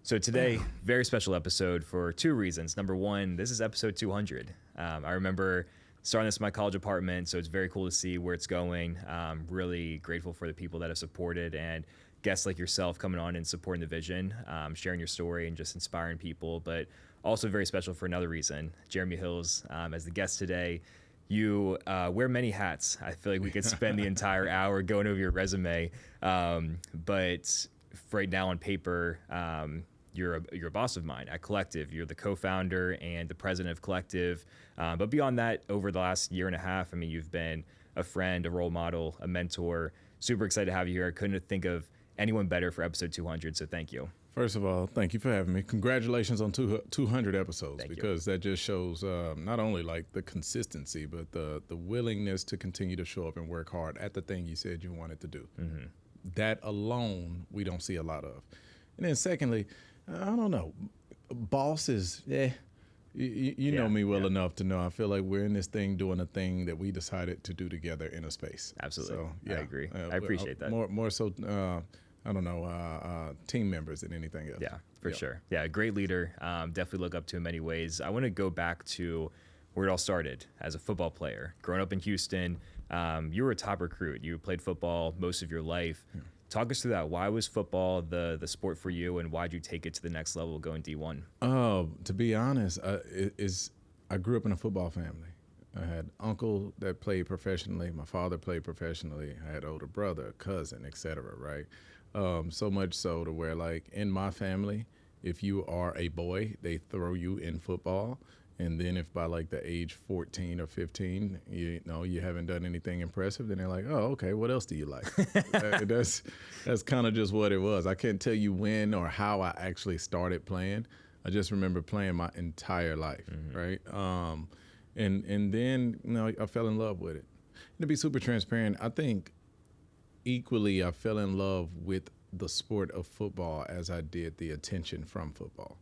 So today, very special episode for two reasons. Number one, this is episode 200. I remember starting this in my college apartment, so it's very cool to see where it's going. Really grateful for the people that have supported and guests like yourself coming on and supporting the vision, sharing your story and just inspiring people. But also very special for another reason. Jeremy Hills, as the guest today, you wear many hats. I feel like we could spend the entire hour going over your resume, but right now on paper, you're a boss of mine at Kollective. You're the co-founder and the president of Kollective. But beyond that, over the last year and a half, I mean, you've been a friend, a role model, a mentor. Super excited to have you here. I couldn't think of anyone better for episode 200, so thank you. First of all, thank you for having me. Congratulations on 200 episodes, Thank you. because that just shows not only like the consistency, but the willingness to continue to show up and work hard at the thing you said you wanted to do. Mm-hmm. That alone, we don't see a lot of. And then secondly, I don't know, bosses, you know me well enough to know I feel like we're in this thing doing a thing that we decided to do together in a space. Absolutely. So, yeah, I agree. I appreciate that. More so, I don't know, team members than anything else. Yeah, for sure. Yeah, a great leader. Definitely look up to in many ways. I want to go back to where it all started as a football player. Growing up in Houston, you were a top recruit. You played football most of your life. Yeah. Talk us through that. Why was football the sport for you, and why'd you take it to the next level going D1? To be honest, I grew up in a football family. I had an uncle that played professionally. My father played professionally. I had an older brother, a cousin, etc. Right? So much so to where, like, in my family, if you are a boy, they throw you in football. And then if by like the age 14 or 15, you know, you haven't done anything impressive, then they're like, oh, okay, what else do you like? That's kind of just what it was. I can't tell you when or how I actually started playing. I just remember playing my entire life, right? And then, you know, I fell in love with it. And to be super transparent, I think equally I fell in love with the sport of football as I did the attention from football.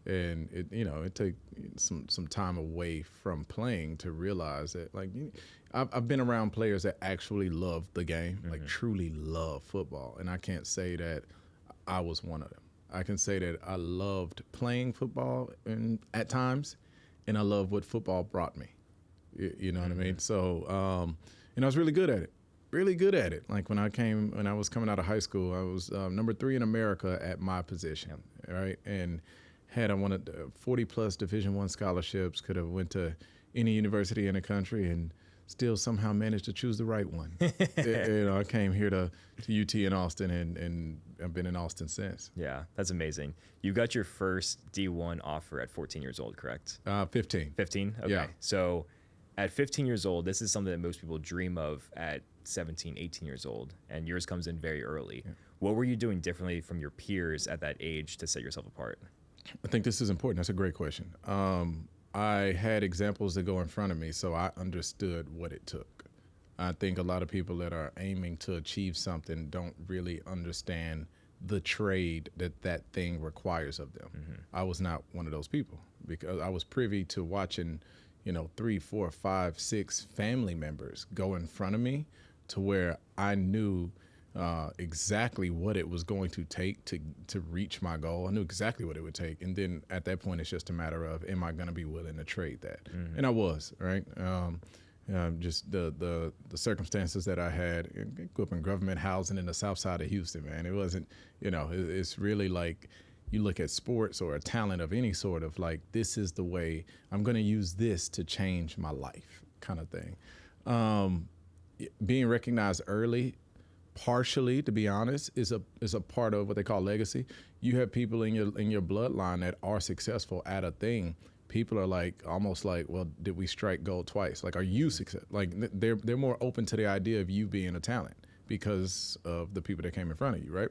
And it took some time away from playing to realize that, like, I've been around players that actually love the game, like truly love football. And I can't say that I was one of them. I can say that I loved playing football at times, and I love what football brought me. You know what I mean? So, and I was really good at it. Really good at it. Like when I was coming out of high school, I was number 3 in America at my position, right? And I wanted 40 plus Division I scholarships, could have went to any university in the country and still somehow managed to choose the right one. I came here to UT in Austin and I've been in Austin since. Yeah, that's amazing. You got your first D1 offer at 14 years old, correct? 15. 15? Okay. Yeah. So at 15 years old, this is something that most people dream of at 17, 18 years old, and yours comes in very early. Yeah. What were you doing differently from your peers at that age to set yourself apart? I think this is important. That's a great question. I had examples that go in front of me, so I understood what it took. I think a lot of people that are aiming to achieve something don't really understand the trade that thing requires of them. I was not one of those people, because I was privy to watching, 3, 4, 5, 6 family members go in front of me to where I knew exactly what it was going to take to reach my goal. I knew exactly what it would take. And then at that point, it's just a matter of, am I going to be willing to trade that? And I was, right? Just the circumstances that I had. I grew up in government housing in the south side of Houston, man. It wasn't, it's really like, you look at sports or a talent of any sort of, like, this is the way I'm going to use this to change my life kind of thing. Being recognized early, partially, to be honest, is a part of what they call legacy. You have people in your bloodline that are successful at a thing. People are like, almost like, well, did we strike gold twice? Like, are you successful? Like, they're more open to the idea of you being a talent because of the people that came in front of you, right?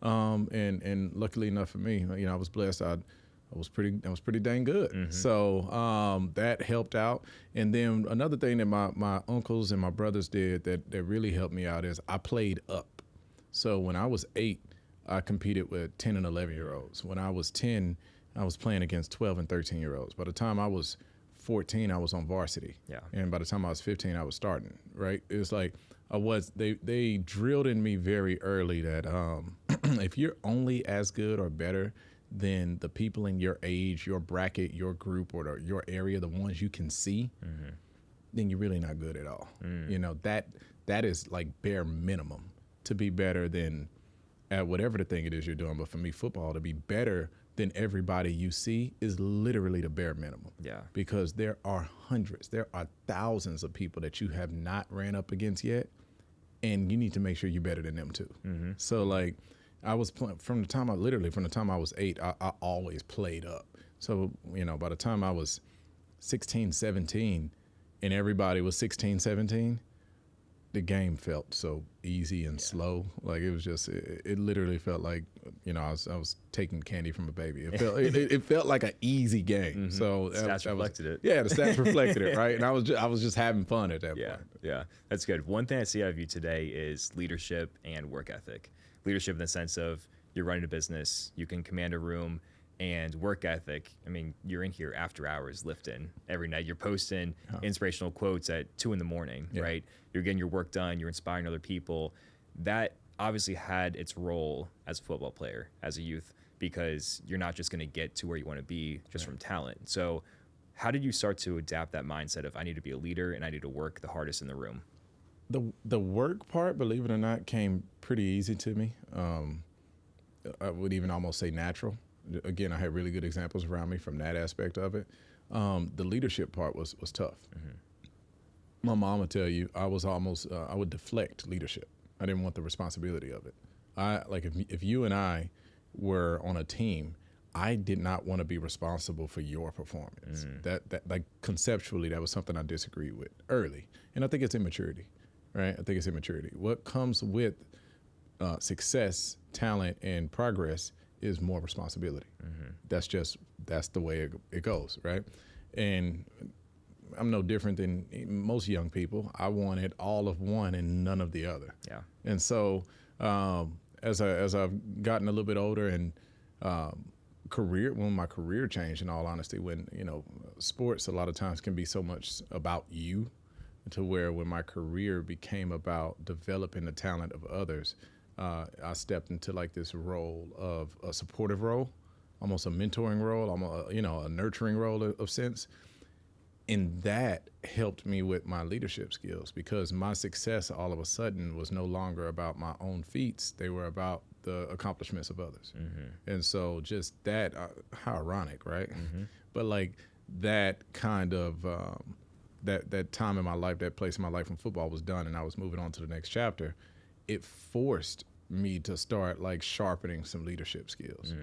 And luckily enough for me, I was blessed. I was pretty dang good. So that helped out. And then another thing that my uncles and my brothers did that really helped me out is I played up. So when I was 8, I competed with 10 and 11-year-olds. When I was 10, I was playing against 12 and 13-year-olds. By the time I was 14, I was on varsity. Yeah. And by the time I was 15, I was starting, right? It was like they drilled in me very early that if you're only as good or better than the people in your age, your bracket, your group, or your area, the ones you can see, then you're really not good at all. You know, that is like bare minimum to be better than at whatever the thing it is you're doing. But for me, football, to be better than everybody you see is literally the bare minimum. Yeah. Because there are hundreds, there are thousands of people that you have not ran up against yet, and you need to make sure you're better than them too. So like, I was playing from the time I was 8, I always played up. So, you know, by the time I was 16, 17, and everybody was 16, 17, the game felt so easy and slow. Like it was just, it literally felt like, you know, I was taking candy from a baby. It felt like an easy game. So stats reflected it. Yeah, the stats reflected it, right? And I was just having fun at that point. Yeah, that's good. One thing I see out of you today is leadership and work ethic. Leadership in the sense of you're running a business, you can command a room, and work ethic. I mean, you're in here after hours lifting every night. You're posting inspirational quotes at 2 a.m, right? You're getting your work done. You're inspiring other people. That obviously had its role as a football player, as a youth, because you're not just going to get to where you want to be just from talent. So how did you start to adapt that mindset of I need to be a leader and I need to work the hardest in the room? The work part, believe it or not, came pretty easy to me. I would even almost say natural. Again, I had really good examples around me from that aspect of it. The leadership part was tough. My mom would tell you I was almost I would deflect leadership. I didn't want the responsibility of it. If you and I were on a team, I did not want to be responsible for your performance. That like conceptually, that was something I disagreed with early, and I think it's immaturity. Right? I think it's immaturity. What comes with success, talent, and progress is more responsibility. That's the way it goes, right? And I'm no different than most young people. I wanted all of one and none of the other. Yeah. And so as I've gotten a little bit older and when my career changed, in all honesty, when, you know, sports a lot of times can be so much about you, to where when my career became about developing the talent of others, I stepped into like this role of a supportive role, almost a mentoring role, almost, you know, a nurturing role of sense. And that helped me with my leadership skills, because my success all of a sudden was no longer about my own feats. They were about the accomplishments of others. And so just that, how ironic, right? But like that kind of, that time in my life, that place in my life when football was done and I was moving on to the next chapter, it forced me to start like sharpening some leadership skills.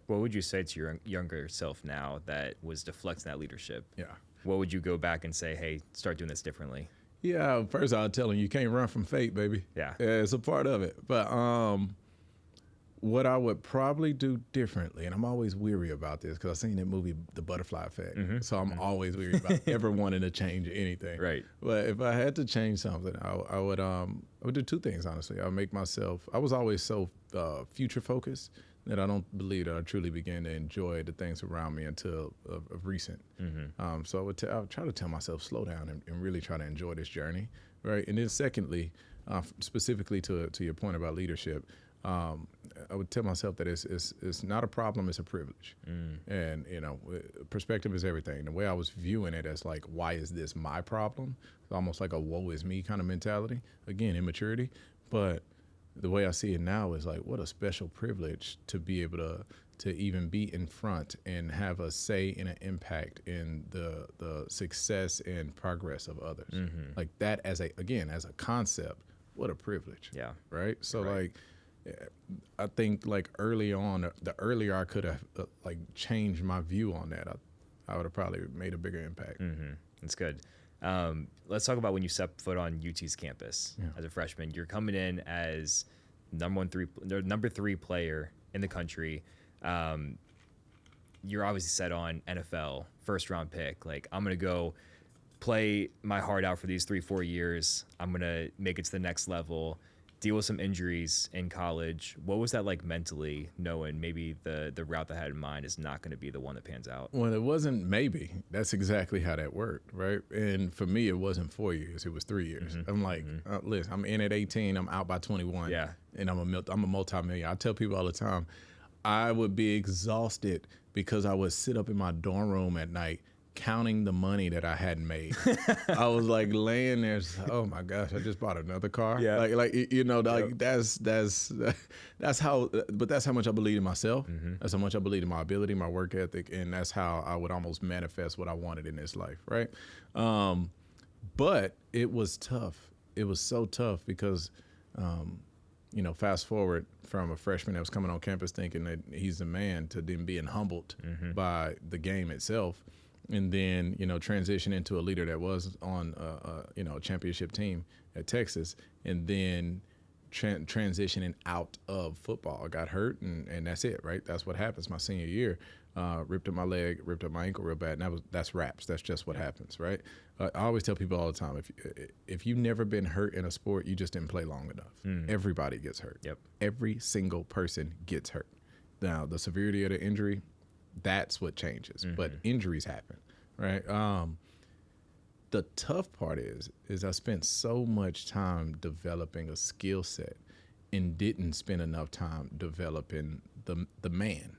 What would you say to your younger self now that was deflecting that leadership? Yeah. What would you go back and say, hey, start doing this differently? Yeah, first I would tell him, you can't run from fate, baby. Yeah. It's a part of it. But what I would probably do differently, and I'm always weary about this because I've seen that movie, The Butterfly Effect. So I'm always weary about ever wanting to change anything. Right. But if I had to change something, I would do 2 things, honestly. I would make myself, I was always so future focused that I don't believe that I truly began to enjoy the things around me until of recent. So I would try to tell myself, slow down and really try to enjoy this journey, right? And then secondly, specifically to your point about leadership, I would tell myself that it's not a problem, it's a privilege. And, you know, perspective is everything. The way I was viewing it as like, why is this my problem? It's almost like a woe is me kind of mentality. Again, immaturity. But the way I see it now is like, what a special privilege to be able to even be in front and have a say and an impact in the success and progress of others. Like that as a concept, what a privilege. Yeah. Right. So like, I think like early on, the earlier I could have like changed my view on that, I would have probably made a bigger impact. That's good. Let's talk about when you step foot on UT's campus as a freshman. You're coming in as number 3 player in the country. You're obviously set on NFL, first round pick. Like, I'm going to go play my heart out for these 3-4 years. I'm going to make it to the next level, deal with some injuries in college. What was that like mentally, knowing maybe the route that I had in mind is not going to be the one that pans out? Well, it wasn't maybe. That's exactly how that worked, right? And for me, it wasn't 4 years. It was 3 years. I'm like, listen, I'm in at 18. I'm out by 21. Yeah. And I'm a multimillionaire. I tell people all the time, I would be exhausted because I would sit up in my dorm room at night counting the money that I hadn't made. I was like laying there, oh my gosh, I just bought another car. Yeah. That's how, but that's how much I believe in myself. That's how much I believe in my ability, my work ethic, and that's how I would almost manifest what I wanted in this life, right? But it was tough. It was so tough because, fast forward from a freshman that was coming on campus thinking that he's the man to then being humbled by the game itself. And then, transition into a leader that was on, a championship team at Texas, and then transitioning out of football. I got hurt, and that's it, right? That's what happens my senior year. Ripped up my leg, ripped up my ankle real bad, and that's raps. That's just what happens, right? I always tell people all the time, if you've never been hurt in a sport, you just didn't play long enough. Everybody gets hurt. Yep. Every single person gets hurt. Now, the severity of the injury, that's what changes, but injuries happen, right? The tough part is I spent so much time developing a skill set and didn't spend enough time developing the man.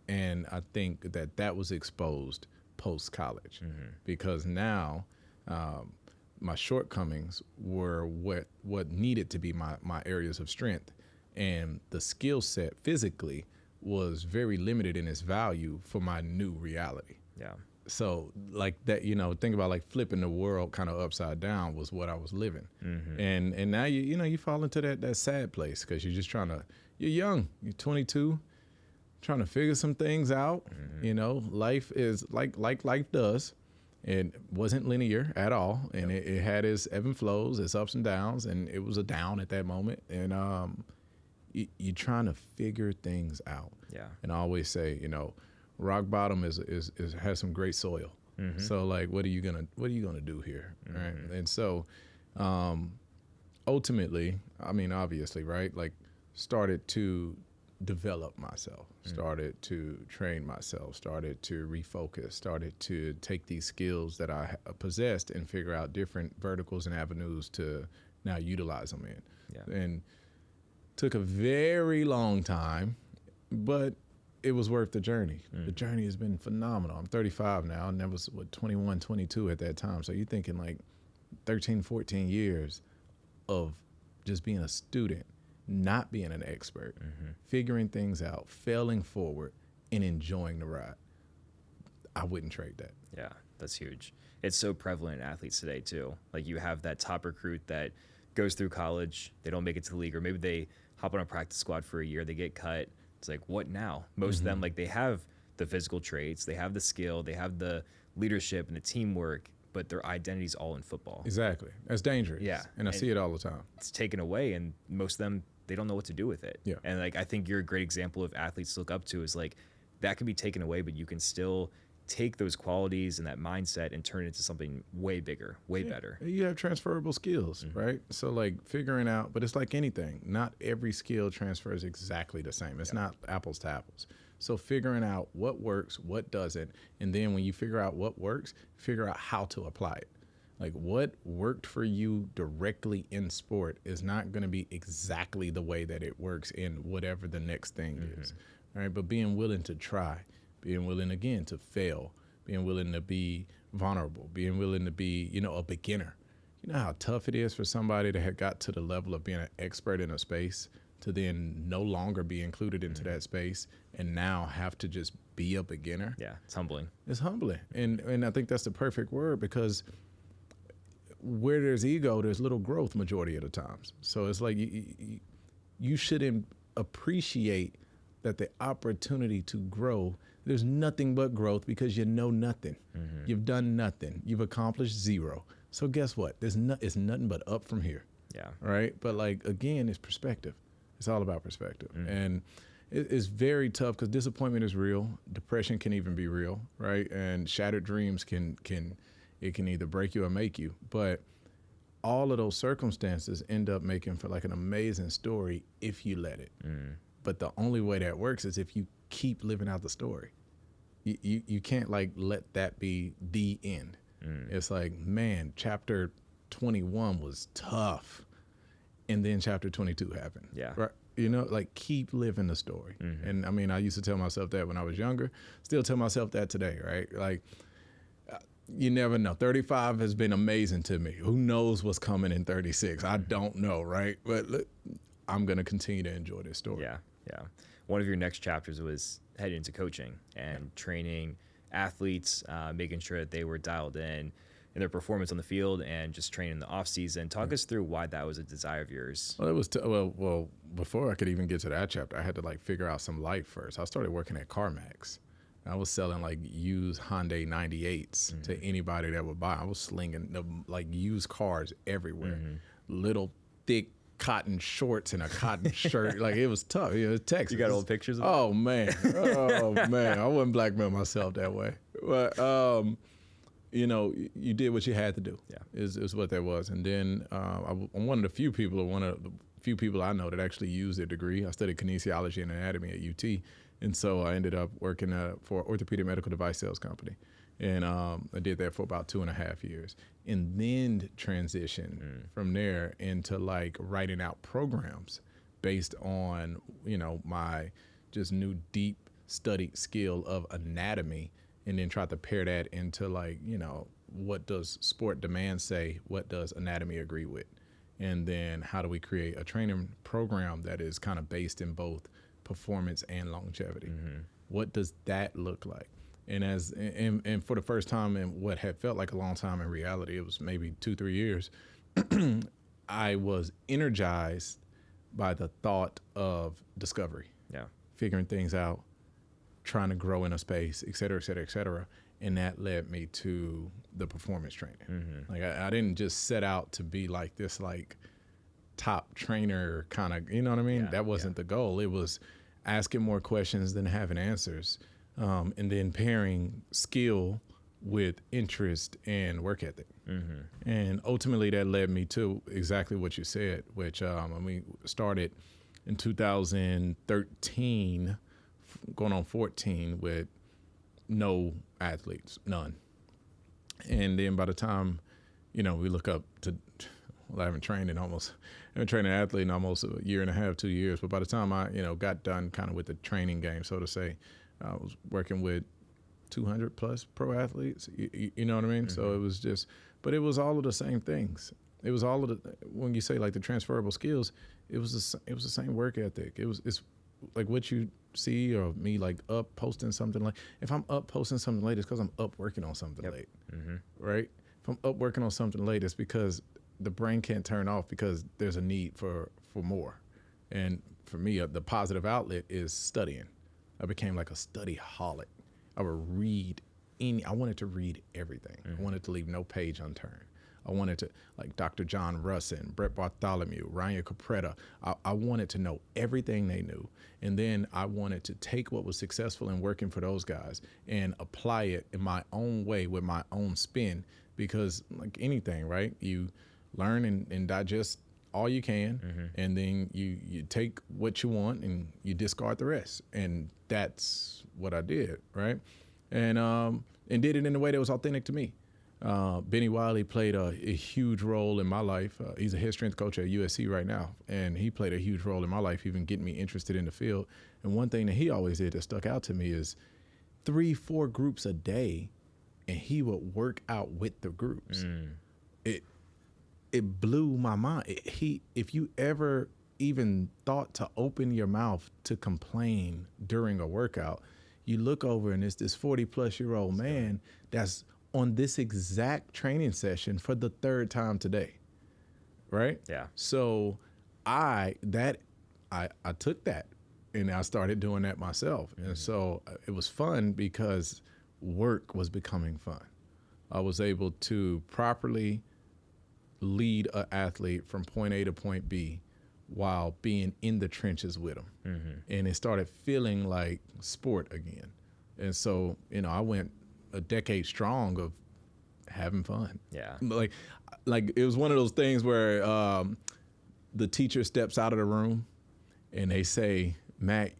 And I think that was exposed post-college because now my shortcomings were what needed to be my areas of strength, and the skill set physically was very limited in its value for my new reality. Yeah. So like that, think about like flipping the world kind of upside down was what I was living. And now you fall into that sad place because you're just you're young, you're 22, trying to figure some things out. Life is like life does. It wasn't linear at all. And it had its ebb and flows, its ups and downs, and it was a down at that moment. And you're trying to figure things out. Yeah. And I always say, rock bottom has some great soil. So like, what are you gonna do here, right? And so, ultimately, I mean, obviously, right? Like, started to develop myself, started to train myself, started to refocus, started to take these skills that I possessed and figure out different verticals and avenues to now utilize them in. Yeah. And took a very long time, but it was worth the journey. The journey has been phenomenal. I'm 35 now, and that was 21, 22 at that time. So you're thinking like 13, 14 years of just being a student, not being an expert, figuring things out, failing forward, and enjoying the ride. I wouldn't trade that. Yeah, that's huge. It's so prevalent in athletes today too. Like, you have that top recruit that goes through college, they don't make it to the league, or maybe they hop on a practice squad for a year, they get cut. It's like, what now? Most of them, like, they have the physical traits, they have the skill, they have the leadership and the teamwork, but their identity's all in football. Exactly. That's dangerous. Yeah. And I see it all the time. It's taken away, and most of them, they don't know what to do with it. Yeah. And like, I think you're a great example of athletes to look up to, is like, that can be taken away, but you can still take those qualities and that mindset and turn it into something way bigger, way better. You have transferable skills, right? So like figuring out, but it's like anything, not every skill transfers exactly the same. It's not apples to apples. So figuring out what works, what doesn't, and then when you figure out what works, figure out how to apply it. Like, what worked for you directly in sport is not going to be exactly the way that it works in whatever the next thing is. All right, but being willing to try, being willing, again, to fail, being willing to be vulnerable, being willing to be, a beginner. You know how tough it is for somebody that had got to the level of being an expert in a space to then no longer be included into that space and now have to just be a beginner? Yeah, it's humbling. It's humbling. And I think that's the perfect word, because where there's ego, there's little growth majority of the times. So it's like you shouldn't appreciate that the opportunity to grow, there's nothing but growth, because you know nothing. You've done nothing. You've accomplished zero. So guess what? It's nothing but up from here. Yeah. Right? But like, again, it's perspective. It's all about perspective. And it's very tough because disappointment is real. Depression can even be real, right? And shattered dreams can either break you or make you. But all of those circumstances end up making for like an amazing story if you let it. But the only way that works is if you keep living out the story. You can't like let that be the end. It's like, man, chapter 21 was tough, and then chapter 22 happened. Yeah. Right. like keep living the story. And I mean, I used to tell myself that when I was younger, still tell myself that today, right? Like, you never know. 35 has been amazing to me. Who knows what's coming in 36? I don't know, right? But look, I'm going to continue to enjoy this story. Yeah, yeah. One of your next chapters was heading into coaching and training athletes, making sure that they were dialed in their performance on the field and just training in the off season. Talk us through why that was a desire of yours. Well, it was well before I could even get to that chapter, I had to like figure out some life first. I started working at CarMax. I was selling like used Hyundai 98s to anybody that would buy. I was slinging like used cars everywhere. Little thick cotton shorts and a cotton shirt. Like it was tough. It was Texas. You got old pictures of it? Oh man. I wouldn't blackmail myself that way. But you did what you had to do. Yeah. Is what that was. And then I'm one of the few people I know that actually used their degree. I studied kinesiology and anatomy at UT. And so I ended up working for an orthopedic medical device sales company. And I did that for about 2.5 years. And then transitioned from there into like writing out programs based on, my just new deep studied skill of anatomy, and then try to pair that into like, what does sport demand say? What does anatomy agree with? And then how do we create a training program that is kind of based in both performance and longevity? What does that look like? And and for the first time in what had felt like a long time, in reality, it was maybe 2-3 years, I was energized by the thought of discovery. Yeah. Figuring things out, trying to grow in a space, et cetera, et cetera, et cetera. And that led me to the performance training. Like I didn't just set out to be like this like top trainer kind of, you know what I mean? That wasn't the goal. It was asking more questions than having answers, and then pairing skill with interest and work ethic. And ultimately that led me to exactly what you said, which we started in 2013, going on 14 with no athletes, none. And then by the time, we look up to, I haven't trained an athlete in almost a 1.5, 2 years. But by the time I, got done kind of with the training game, so to say, I was working with 200 plus pro athletes. You know what I mean? So it was just, but it was all of the same things. It was all of the, when you say like the transferable skills, it was the same work ethic. It's like what you see or me like up posting something like, if I'm up posting something late, it's because I'm up working on something late, right? If I'm up working on something late, it's because the brain can't turn off because there's a need for more. And for me, the positive outlet is studying. I became like a study-holic. I would read I wanted to read everything. I wanted to leave no page unturned. I wanted to, like Dr. John Russin, Brett Bartholomew, Ryan Capretta, I wanted to know everything they knew. And then I wanted to take what was successful in working for those guys and apply it in my own way with my own spin, because like anything, right? You learn and digest all you can, and then you take what you want and you discard the rest. And that's what I did, right? And did it in a way that was authentic to me. Benny Wiley played a huge role in my life. He's a head strength coach at USC right now, and he played a huge role in my life, even getting me interested in the field. And one thing that he always did that stuck out to me is 3-4 groups a day, and he would work out with the groups. It blew my mind. If you ever even thought to open your mouth to complain during a workout, you look over and it's this 40-plus-year-old man that's on this exact training session for the 3rd time today, right? Yeah. So I took that and I started doing that myself. And so it was fun because work was becoming fun. I was able to properly lead an athlete from point A to point B while being in the trenches with them. And it started feeling like sport again. And so, I went a decade strong of having fun. Yeah. Like it was one of those things where the teacher steps out of the room and they say, Matt,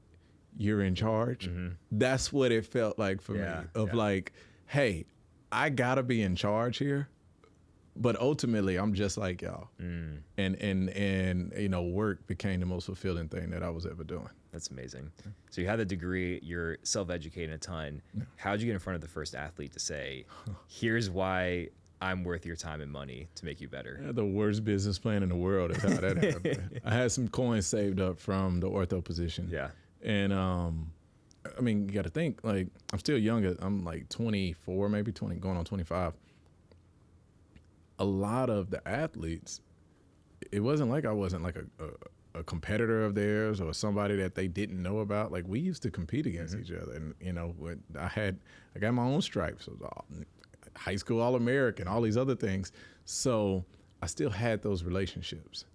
you're in charge. That's what it felt like for me, of like, hey, I gotta be in charge here, But ultimately, I'm just like y'all. And you know, work became the most fulfilling thing that I was ever doing. That's amazing. So you had the degree, you're self-educating a ton. How'd you get in front of the first athlete to say, here's why I'm worth your time and money to make you better? Yeah, the worst business plan in the world is how that happened. I had some coins saved up from the ortho position. Yeah. And I mean, you got to think, like, I'm still young. I'm like 24, maybe 20, going on 25. A lot of the athletes, it wasn't like I wasn't like a competitor of theirs or somebody that they didn't know about. Like, we used to compete against each other. And, you know, I got my own stripes. So high school All-American, all these other things. So I still had those relationships.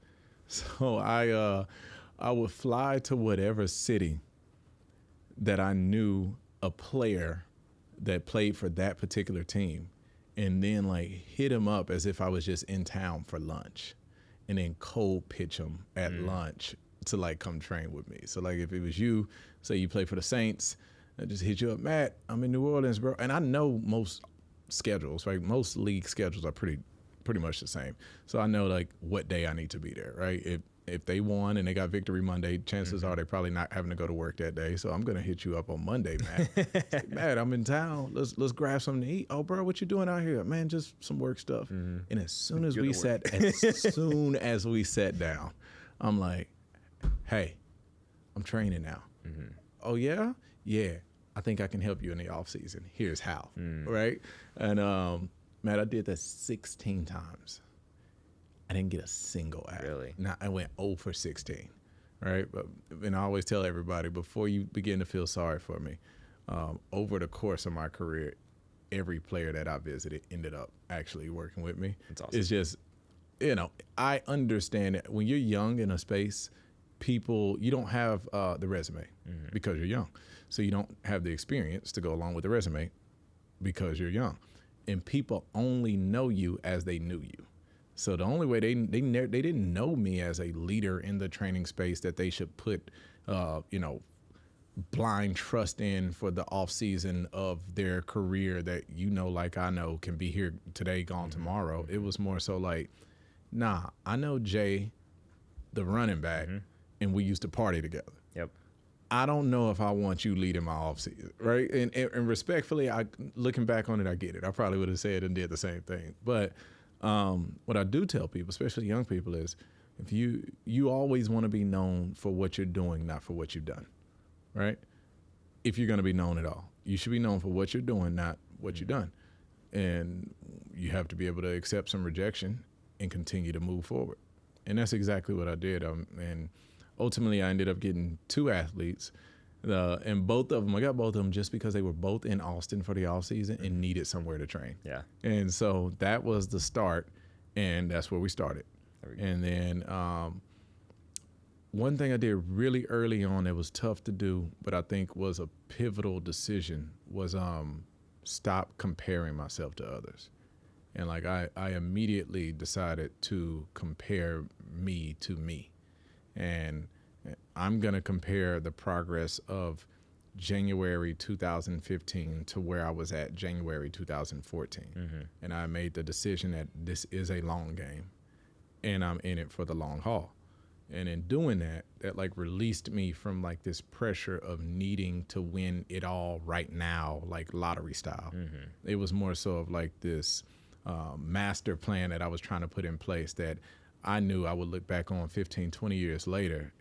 So I would fly to whatever city that I knew a player that played for that particular team, and then like hit him up as if I was just in town for lunch, and then cold pitch him at lunch to like come train with me. So like if it was you, say you play for the Saints, I just hit you up, Matt, I'm in New Orleans, bro. And I know most schedules, right? Most league schedules are pretty much the same. So I know like what day I need to be there, right? If they won and they got victory Monday, chances are they're probably not having to go to work that day. So I'm gonna hit you up on Monday, Matt. Like, Matt, I'm in town. Let's grab something to eat. Oh, bro, what you doing out here? Man, just some work stuff. And as soon as we sat down, I'm like, hey, I'm training now. Oh yeah? Yeah. I think I can help you in the off season. Here's how. Right? And Matt, I did that 16 times. I didn't get a single ad. Really? Now I went 0 for 16, right? And I always tell everybody, before you begin to feel sorry for me, over the course of my career, every player that I visited ended up actually working with me. That's awesome. It's just, you know, I understand that when you're young in a space, you don't have the resume because you're young. So you don't have the experience to go along with the resume because you're young. And people only know you as they knew you. So the only way they didn't know me as a leader in the training space that they should put, you know, blind trust in for the off season of their career that, you know, like I know can be here today, gone tomorrow. It was more so like, nah, I know Jay, the running back, and we used to party together. Yep. I don't know if I want you leading my off season, right? And respectfully, looking back on it, I get it. I probably would have said and did the same thing, but. What I do tell people, especially young people, is if you always want to be known for what you're doing, not for what you've done, right? If you're going to be known at all, you should be known for what you're doing, not what you've done. And you have to be able to accept some rejection and continue to move forward. And that's exactly what I did. And ultimately, I ended up getting 2 athletes. And both of them, I got both of them just because they were both in Austin for the off season and needed somewhere to train. Yeah. And so that was the start, and that's where we started. And then one thing I did really early on that was tough to do, but I think was a pivotal decision, was stop comparing myself to others. And like I immediately decided to compare me to me. And I'm going to compare the progress of January 2015 to where I was at January 2014. And I made the decision that this is a long game and I'm in it for the long haul. And in doing that like released me from like this pressure of needing to win it all right now, like lottery style. It was more so of like this master plan that I was trying to put in place that I knew I would look back on 15, 20 years later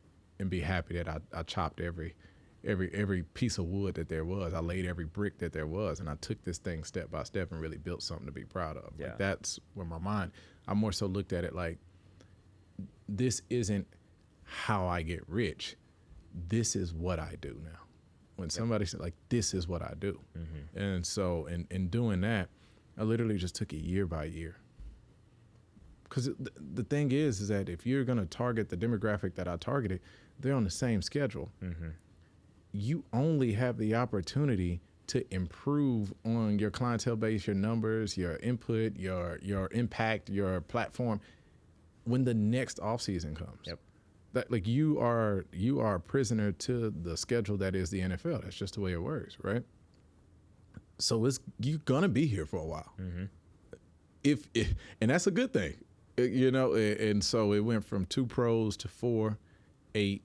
and be happy that I chopped every piece of wood that there was. I laid every brick that there was, and I took this thing step by step and really built something to be proud of. Yeah. Like that's where my mind, I more so looked at it like, this isn't how I get rich. This is what I do now. When somebody said like, this is what I do. And so in doing that, I literally just took it year by year. Because the thing is that if you're going to target the demographic that I targeted, they're on the same schedule. You only have the opportunity to improve on your clientele base, your numbers, your input, your impact, your platform when the next off season comes. That like you are a prisoner to the schedule that is the NFL. That's just the way it works, right? So you're gonna be here for a while. and that's a good thing, you know. And so it went from 2 pros to 4, 8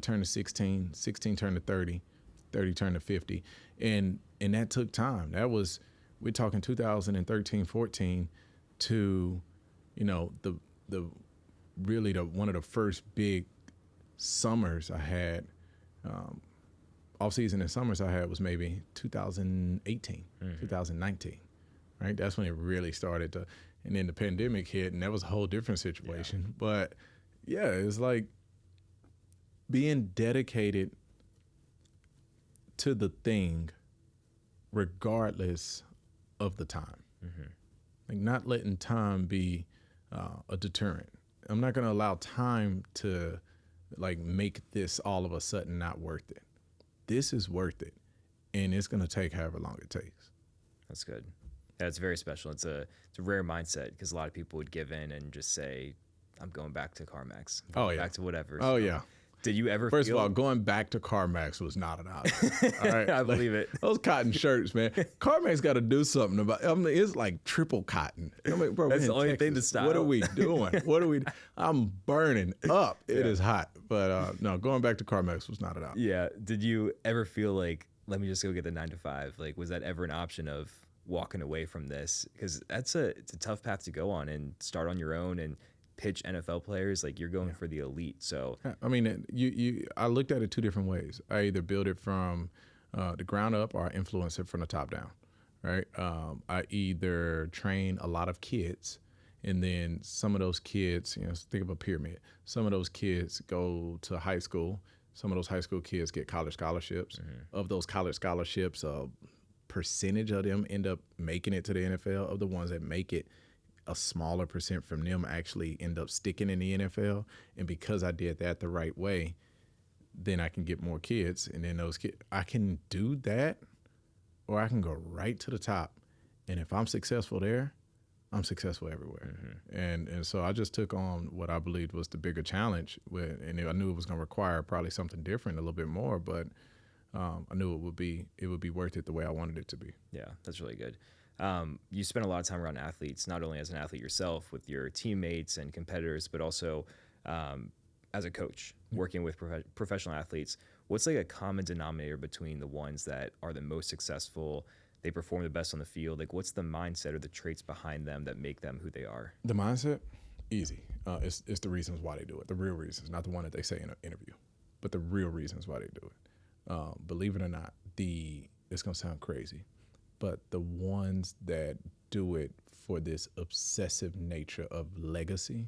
turned to 16, 16 turned to 30, 30 turned to 50, and that took time. That was, we're talking 2013, 14 to, you know, the really one of the first big summers I had, off season and summers I had was maybe 2018, 2019, right? That's when it really started to, and then the pandemic hit, and that was a whole different situation. Yeah. But yeah, it's like being dedicated to the thing regardless of the time. Like not letting time be a deterrent. I'm not going to allow time to like make this all of a sudden not worth it. This is worth it, and it's going to take however long it takes. That's good. That's very special. It's a rare mindset, because a lot of people would give in and just say, I'm going back to CarMax. Back to whatever. Oh, yeah. Did you ever First of all, going back to CarMax was not an option. All right? I believe it. Those cotton shirts, man. CarMax got to do something about it. I mean, it's like triple cotton. I mean, bro, that's the only thing to stop. What are we doing? I'm burning up. It is hot. But no, going back to CarMax was not an option. Yeah. Did you ever feel like, let me just go get the 9 to 5? Like, was that ever an option of walking away from this? Because it's a tough path to go on and start on your own and pitch NFL players. Like, you're going for the elite. So I mean, I looked at it 2 different ways. I either build it from the ground up, or I influence it from the top down, right? I either train a lot of kids, and then some of those kids, you know, think of a pyramid. Some of those kids go to high school. Some of those high school kids get college scholarships. Of those college scholarships, a percentage of them end up making it to the NFL. Of the ones that make it, a smaller percent from them actually end up sticking in the NFL. And because I did that the right way, then I can get more kids. And then those kids, I can do that, or I can go right to the top. And if I'm successful there, I'm successful everywhere. And so I just took on what I believed was the bigger challenge, and I knew it was going to require probably something different, a little bit more, but I knew it would be worth it the way I wanted it to be. Yeah, that's really good. You spend a lot of time around athletes, not only as an athlete yourself with your teammates and competitors, but also as a coach, working with professional athletes. What's like a common denominator between the ones that are the most successful, they perform the best on the field? Like, what's the mindset or the traits behind them that make them who they are? The mindset? Easy. It's the reasons why they do it. The real reasons, not the one that they say in an interview, but the real reasons why they do it. Believe it or not, it's going to sound crazy, but the ones that do it for this obsessive nature of legacy,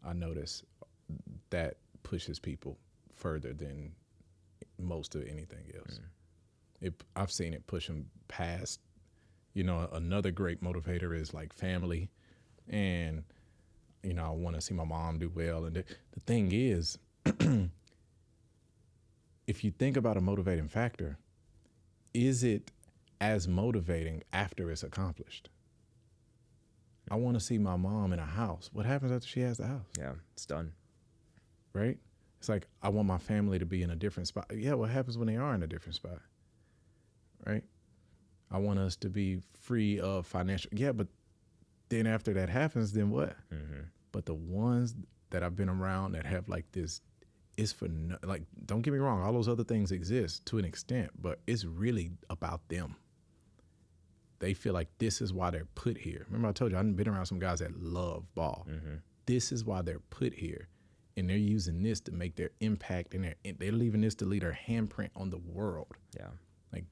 I notice that pushes people further than most of anything else. I've seen it push them past, you know, another great motivator is like family. And, you know, I want to see my mom do well. And the thing is, if you think about a motivating factor, is it as motivating after it's accomplished? I want to see my mom in a house. What happens after she has the house? Yeah, it's done. Right? It's like, I want my family to be in a different spot. Yeah, what happens when they are in a different spot? Right? I want us to be free of financial. Yeah, but then after that happens, then what? But the ones that I've been around that have like this, is for like, don't get me wrong, all those other things exist to an extent, but it's really about them. They feel like this is why they're put here. Remember I told you, I've been around some guys that love ball. This is why they're put here. And they're using this to make their impact, and they're leaving this to leave their handprint on the world. Yeah. Like,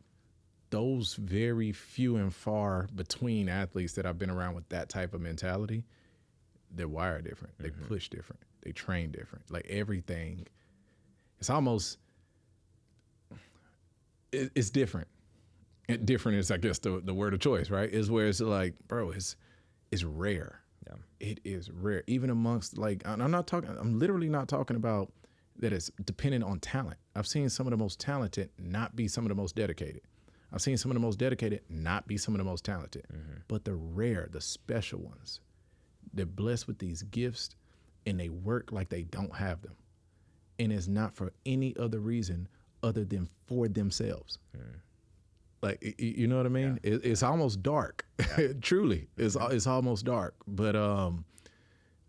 those very few and far between athletes that I've been around with that type of mentality, they're wired different. They push different. They train different. Like, everything, it's almost, it's different. And different is, I guess, the word of choice, right? Is where it's like, bro, it's rare. Yeah. It is rare. Even amongst, like, I'm literally not talking about that it's dependent on talent. I've seen some of the most talented not be some of the most dedicated. I've seen some of the most dedicated not be some of the most talented. But the rare, the special ones, they're blessed with these gifts, and they work like they don't have them. And it's not for any other reason other than for themselves. Like, you know what I mean? Yeah. It's almost dark. Yeah. Truly, it's almost dark. But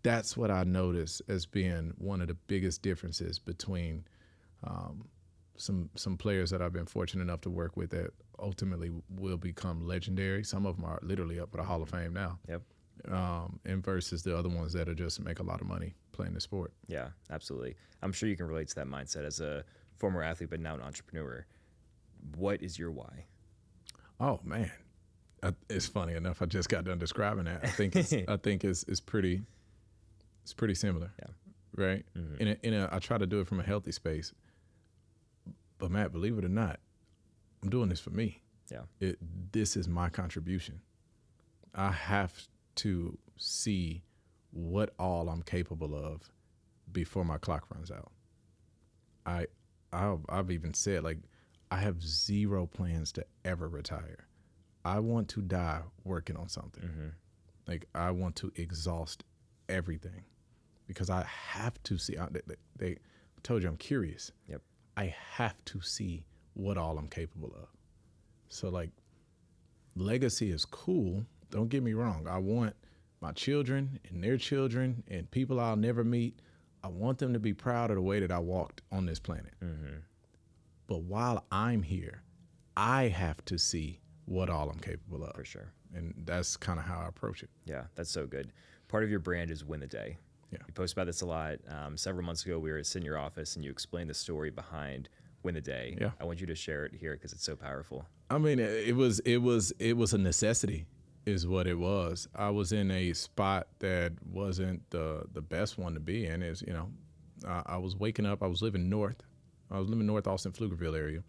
that's what I notice as being one of the biggest differences between some players that I've been fortunate enough to work with that ultimately will become legendary. Some of them are literally up for the Hall of Fame now. Yep. And versus the other ones that are just make a lot of money playing the sport. Yeah, absolutely. I'm sure you can relate to that mindset as a former athlete, but now an entrepreneur. What is your why? Oh man, it's funny enough. I just got done describing that. I think it's pretty similar. Yeah. Right. Mm-hmm. I try to do it from a healthy space. But Matt, believe it or not, I'm doing this for me. Yeah. This is my contribution. I have to see what all I'm capable of before my clock runs out. I've even said, like, I have zero plans to ever retire. I want to die working on something. Mm-hmm. Like, I want to exhaust everything because I have to see. They told you I'm curious. Yep. I have to see what all I'm capable of. So, like, legacy is cool. Don't get me wrong. I want my children and their children and people I'll never meet, I want them to be proud of the way that I walked on this planet. Mm-hmm. But while I'm here, I have to see what all I'm capable of. For sure. And that's kind of how I approach it. Yeah, that's so good. Part of your brand is win the day. Yeah. You post about this a lot. Several months ago, we were sitting in your office and you explained the story behind win the day. Yeah. I want you to share it here because it's so powerful. I mean, it was a necessity is what it was. I was in a spot that wasn't the best one to be in. I was waking up, I was living north Austin, Pflugerville area,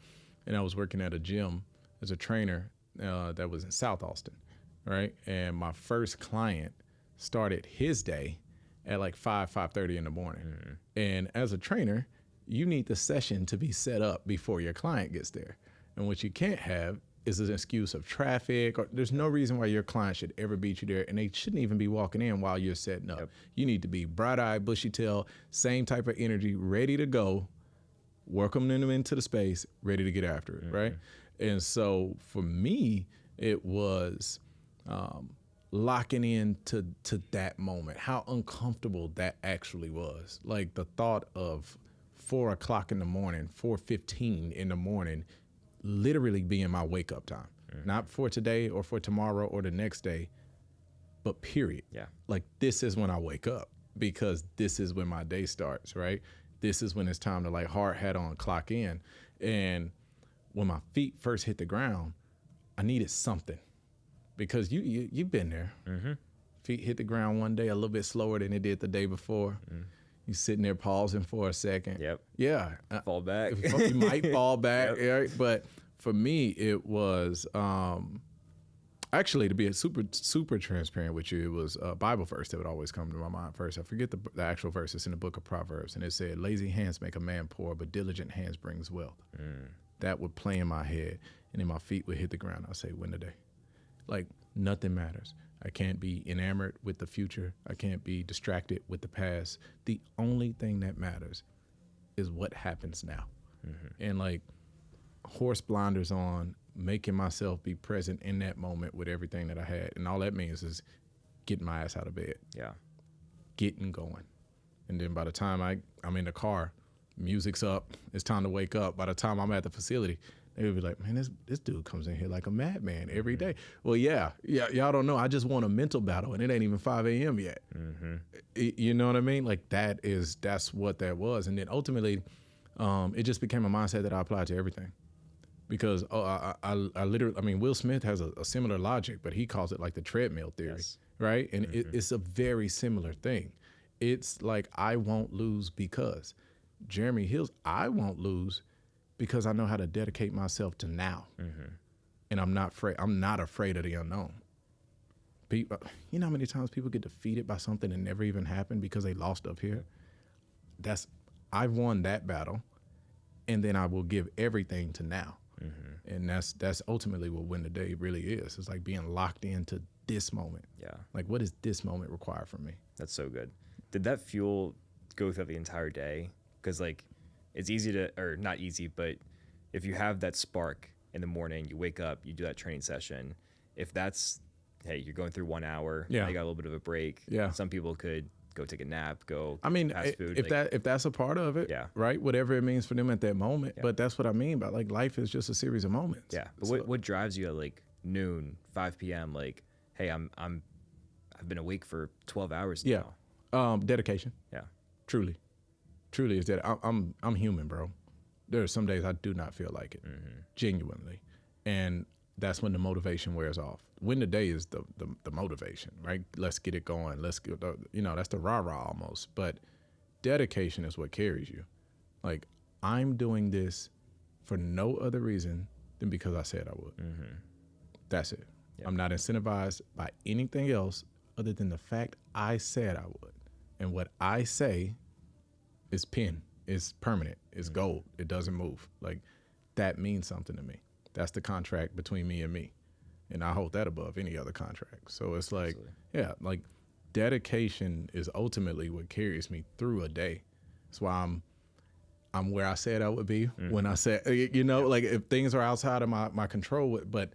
and I was working at a gym as a trainer that was in South Austin, right? And my first client started his day at like 5:30 in the morning. Mm-hmm. And as a trainer, you need the session to be set up before your client gets there. And what you can't have is an excuse of traffic, or there's no reason why your client should ever beat you there, and they shouldn't even be walking in while you're setting up. Yep. You need to be bright-eyed, bushy-tailed, same type of energy, ready to go, welcome them into the space, ready to get after it, mm-hmm. right? And so for me, it was locking in to that moment, how uncomfortable that actually was. Like the thought of 4 o'clock in the morning, 4:15 in the morning, literally being my wake up time, not for today or for tomorrow or the next day, but period. Yeah. Like this is when I wake up because this is when my day starts, right? This is when it's time to like hard hat on, clock in. And when my feet first hit the ground, I needed something because you've been there. Mm-hmm. Feet hit the ground one day a little bit slower than it did the day before. Mm. You sitting there pausing for a second. Yep. Yeah. Fall back. You might fall back, Yep. right? But for me, it was actually, to be super transparent with you, it was a Bible verse that would always come to my mind first. I forget the actual verse. It's in the book of Proverbs, and it said, "Lazy hands make a man poor, but diligent hands brings wealth." Mm. That would play in my head, and then my feet would hit the ground. I'd say, "Win the day." Like nothing matters. I can't be enamored with the future. I can't be distracted with the past. The only thing that matters is what happens now. Mm-hmm. And like horse blinders on, making myself be present in that moment with everything that I had. And all that means is getting my ass out of bed. Yeah. Getting going. And then by the time I'm in the car, music's up, it's time to wake up. By the time I'm at the facility, they would be like, man, this dude comes in here like a madman every day. Well, yeah, y'all don't know. I just won a mental battle, and it ain't even 5 a.m. yet. Mm-hmm. You know what I mean? Like that's what that was. And then ultimately, it just became a mindset that I applied to everything. Because I literally, Will Smith has a similar logic, but he calls it like the treadmill theory, yes. Right? And mm-hmm. It's a very similar thing. It's like I won't lose because Jeremy Hills, I won't lose because I know how to dedicate myself to now, mm-hmm. and I'm not afraid of the unknown. People, you know how many times people get defeated by something that never even happened because they lost up here? I've won that battle, and then I will give everything to now, mm-hmm. and that's ultimately what win the day really is. It's like being locked into this moment. Yeah. Like what does this moment require from me? That's so good. Did that fuel go throughout the entire day? Because like, it's easy to, or not easy, but if you have that spark in the morning, you wake up, you do that training session. If that's, hey, you're going through 1 hour, you got a little bit of a break. Yeah. Some people could go take a nap, go fast food. If that's a part of it, right? Whatever it means for them at that moment. Yeah. But that's what I mean by like life is just a series of moments. Yeah. But so, what drives you at like noon, 5 p.m. Like, hey, I've been awake for 12 hours now. Dedication. Yeah. Truly is that I'm human, bro. There are some days I do not feel like it, genuinely, and that's when the motivation wears off. When the day is the motivation, right? Let's get it going. Let's get, that's the rah-rah almost. But dedication is what carries you. Like, I'm doing this for no other reason than because I said I would. That's it. Yep. I'm not incentivized by anything else other than the fact I said I would. And what I say is pen. It's permanent. It's gold. It doesn't move. Like, that means something to me. That's the contract between me and me. And I hold that above any other contract. So it's like, like dedication is ultimately what carries me through a day. That's why I'm where I said I would be when I said, like if things are outside of my control, but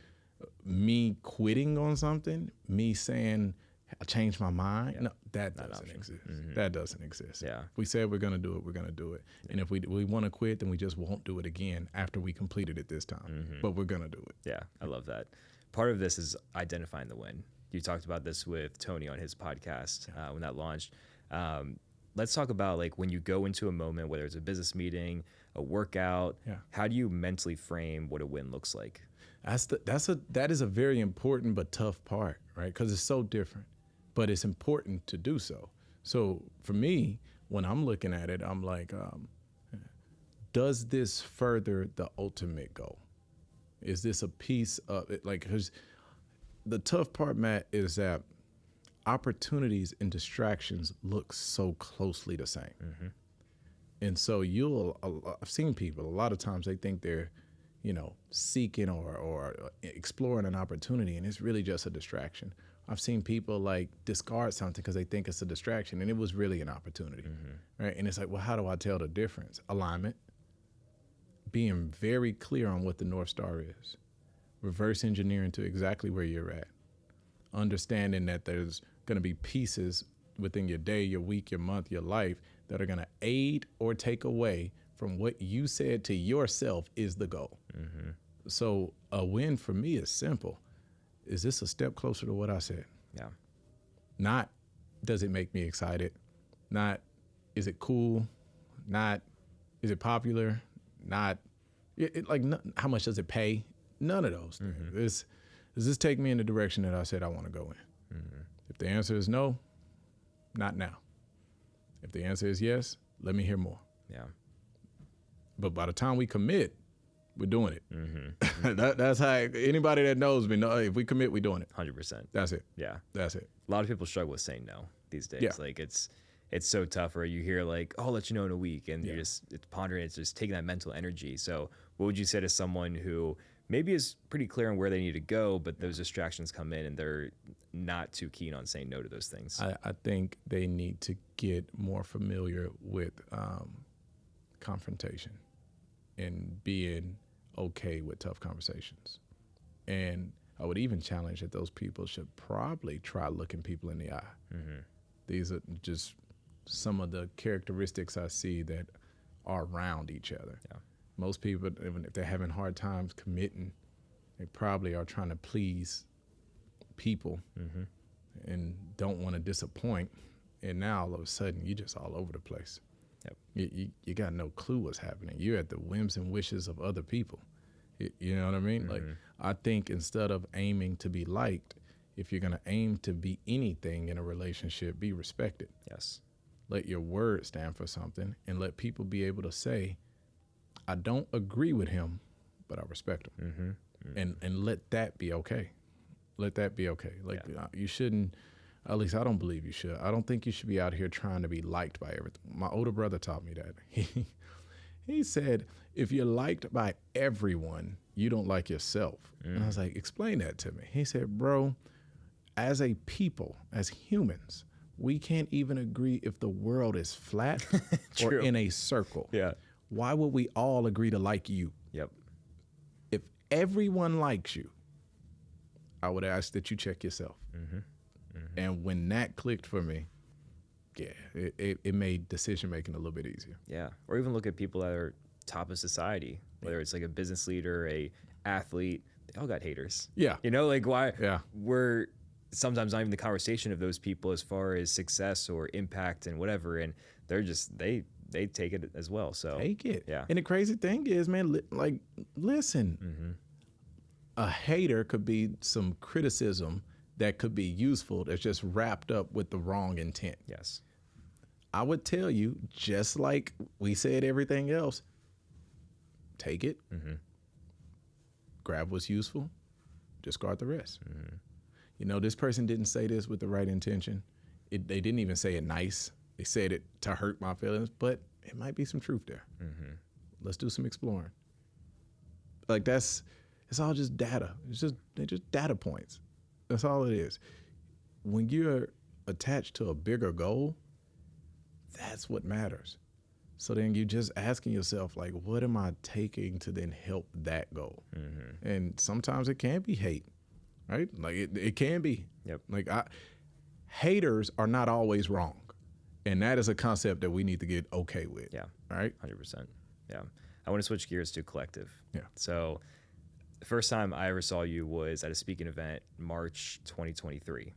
me quitting on something, me saying I changed my mind, no, that doesn't exist. That doesn't exist. Yeah. If we said we're going to do it, we're going to do it. And if we want to quit, then we just won't do it again after we completed it this time. But we're going to do it. Yeah, I love that. Part of this is identifying the win. You talked about this with Tony on his podcast when that launched. Let's talk about like when you go into a moment, whether it's a business meeting, a workout, how do you mentally frame what a win looks like? That is a very important but tough part, right? Because it's so different, but it's important to do so. So for me, when I'm looking at it, I'm like, does this further the ultimate goal? Is this a piece of it? Like, because the tough part, Matt, is that opportunities and distractions look so closely the same. And so I've seen people, a lot of times they think they're, seeking or exploring an opportunity, and it's really just a distraction. I've seen people like discard something because they think it's a distraction, and it was really an opportunity, right? And it's like, well, how do I tell the difference? Alignment, being very clear on what the North Star is, reverse engineering to exactly where you're at, understanding that there's going to be pieces within your day, your week, your month, your life that are going to aid or take away from what you said to yourself is the goal. So a win for me is simple. Is this a step closer to what I said? Yeah. Not, does it make me excited? Not, is it cool? Not, is it popular? Not, how much does it pay? None of those things. Does this take me in the direction that I said I want to go in? If the answer is no, not now. If the answer is yes, let me hear more. Yeah. But by the time we commit, we're doing it. That's how anybody that knows me know. If we commit, we're doing it. 100%. That's it. Yeah. That's it. A lot of people struggle with saying no these days. Yeah. Like it's so tough. Or you hear like, "Oh, I'll let you know in a week," and you're just it's pondering. It's just taking that mental energy. So, what would you say to someone who maybe is pretty clear on where they need to go, but those distractions come in and they're not too keen on saying no to those things? I think they need to get more familiar with confrontation and being okay with tough conversations. And I would even challenge that those people should probably try looking people in the eye. These are just some of the characteristics I see that are around each other. Yeah. Most people, even if they're having hard times committing, they probably are trying to please people and don't want to disappoint. And now all of a sudden, you're just all over the place. Yep. You got no clue what's happening. You're at the whims and wishes of other people. You know what I mean? Like, I think instead of aiming to be liked, if you're going to aim to be anything in a relationship, be respected. Yes. Let your word stand for something and let people be able to say, I don't agree with him, but I respect him. And let that be okay. Let that be okay. Like, you shouldn't, at least I don't believe you should. I don't think you should be out here trying to be liked by everything. My older brother taught me that. He said, if you're liked by everyone, you don't like yourself. And I was like, explain that to me. He said, bro, as a people, as humans, we can't even agree if the world is flat or in a circle. Yeah. Why would we all agree to like you? Yep. If everyone likes you, I would ask that you check yourself. And when that clicked for me, yeah, it made decision making a little bit easier. Yeah. Or even look at people that are top of society, whether it's like a business leader, a athlete, they all got haters. Yeah. You know, like why Yeah. we're sometimes not even the conversation of those people as far as success or impact and whatever. And they're just, they take it as well. So Take it. Yeah. And the crazy thing is, man, listen, a hater could be some criticism that could be useful that's just wrapped up with the wrong intent. Yes. I would tell you, just like we said everything else, take it, grab what's useful, discard the rest. You know, this person didn't say this with the right intention. They didn't even say it nice. They said it to hurt my feelings, but it might be some truth there. Let's do some exploring. Like it's all just data. They're just data points. That's all it is. When you're attached to a bigger goal, that's what matters. So then you're just asking yourself, like, what am I taking to then help that goal? And sometimes it can be hate, right? Like it can be. Yep. Like haters are not always wrong. And that is a concept that we need to get okay with. Yeah. Right? 100%. Yeah. I want to switch gears to Kollective. Yeah. So the first time I ever saw you was at a speaking event, March 2023.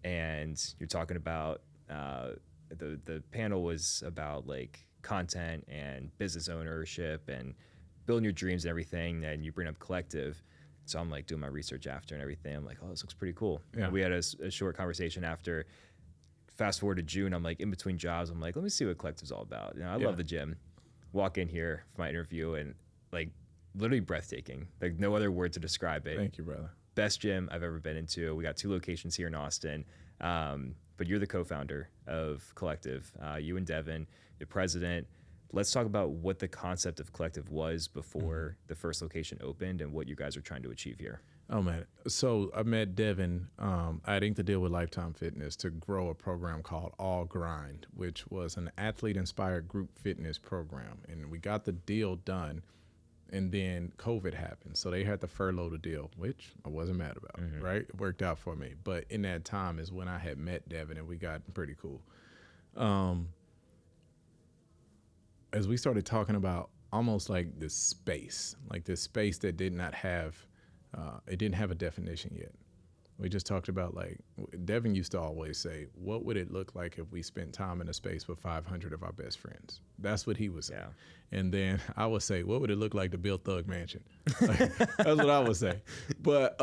And you're talking about, the panel was about like content and business ownership and building your dreams and everything. And you bring up Kollective. So I'm like doing my research after and everything. I'm like, oh, this looks pretty cool. Yeah. We had a short conversation after. Fast forward to June, I'm like in between jobs. I'm like, let me see what Collective's all about. You know, I love the gym. Walk in here for my interview and like literally breathtaking. Like no other word to describe it. Thank you, brother. Best gym I've ever been into. We got 2 locations here in Austin. But you're the co-founder of Kollective. You and Devin, the president. Let's talk about what the concept of Kollective was before the first location opened and what you guys are trying to achieve here. Oh, man. So I met Devin. I inked a deal with Lifetime Fitness to grow a program called All Grind, which was an athlete-inspired group fitness program. And we got the deal done, and then COVID happened. So they had to furlough the deal, which I wasn't mad about, right? It worked out for me. But in that time is when I had met Devin, and we got pretty cool. As we started talking about almost like this space that did not have, it didn't have a definition yet. We just talked about, like, Devin used to always say, what would it look like if we spent time in a space with 500 of our best friends? That's what he would say. Yeah. And then I would say, what would it look like to build Thug Mansion? Like, that's what I would say. But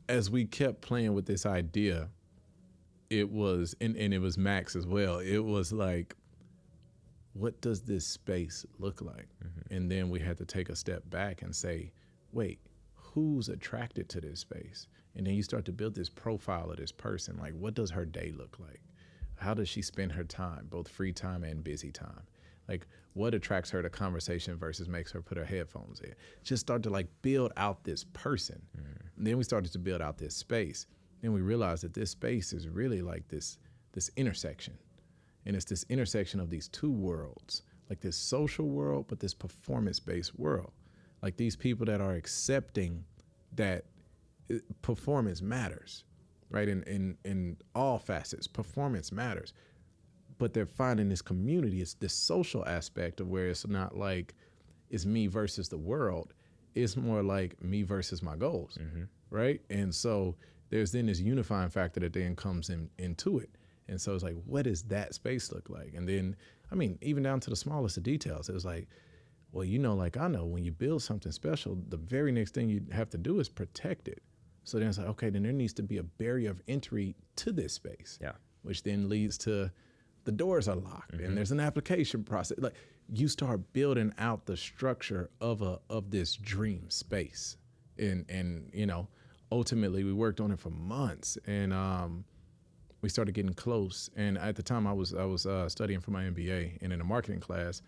as we kept playing with this idea, it was, and it was Max as well, it was like, what does this space look like? And then we had to take a step back and say, wait, who's attracted to this space? And then you start to build this profile of this person. Like, what does her day look like? How does she spend her time, both free time and busy time? Like, what attracts her to conversation versus makes her put her headphones in? Just start to like build out this person. And then we started to build out this space. Then we realized that this space is really like this intersection. And it's this intersection of these two worlds, like this social world, but this performance-based world. Like these people that are accepting that performance matters, right? In all facets, performance matters. But they're finding this community, it's this social aspect of where it's not like it's me versus the world. It's more like me versus my goals, right? And so there's then this unifying factor that then comes into it. And so it's like, what does that space look like? And then, I mean, even down to the smallest of details, it was like, well, you know, like I know when you build something special, the very next thing you have to do is protect it. So then it's like, okay, then there needs to be a barrier of entry to this space, which then leads to the doors are locked and there's an application process. Like you start building out the structure of this dream space. And you know, ultimately we worked on it for months and we started getting close. And at the time I was studying for my MBA, and in a marketing class,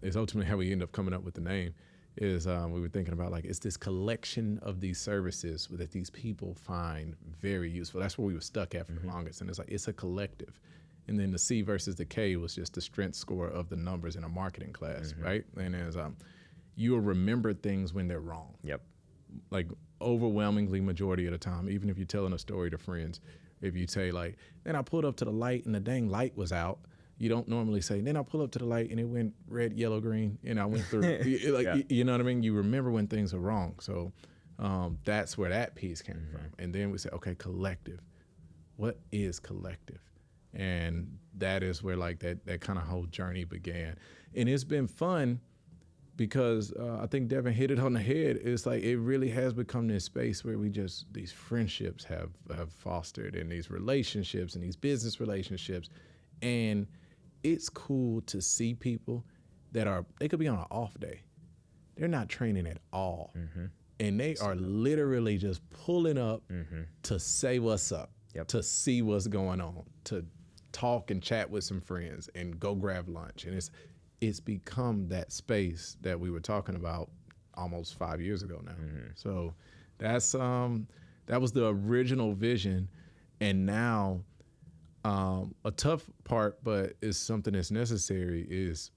is ultimately how we ended up coming up with the name, is we were thinking about like, it's this collection of these services that these people find very useful. That's where we were stuck at for the longest. And it's like, it's a collective. And then the C versus the K was just the strength score of the numbers in a marketing class, right? And as you'll remember things when they're wrong. Yep. Like overwhelmingly majority of the time, even if you're telling a story to friends, if you say like, then I pulled up to the light and the dang light was out, you don't normally say, then I pulled up to the light and it went red, yellow, green, and I went through. Like, Yeah. you know what I mean? You remember when things are wrong. So that's where that piece came from. And then we say, okay, collective. What is collective? And that is where like that kind of whole journey began. And it's been fun because I think Devin hit it on the head. It's like it really has become this space where these friendships have fostered, and these relationships and these business relationships. And it's cool to see people they could be on an off day. They're not training at all. And they are literally just pulling up to say what's up, to see what's going on, to talk and chat with some friends and go grab lunch. And it's become that space that we were talking about almost 5 years ago now. So that's that was the original vision. And now a tough part, but is something that's necessary, is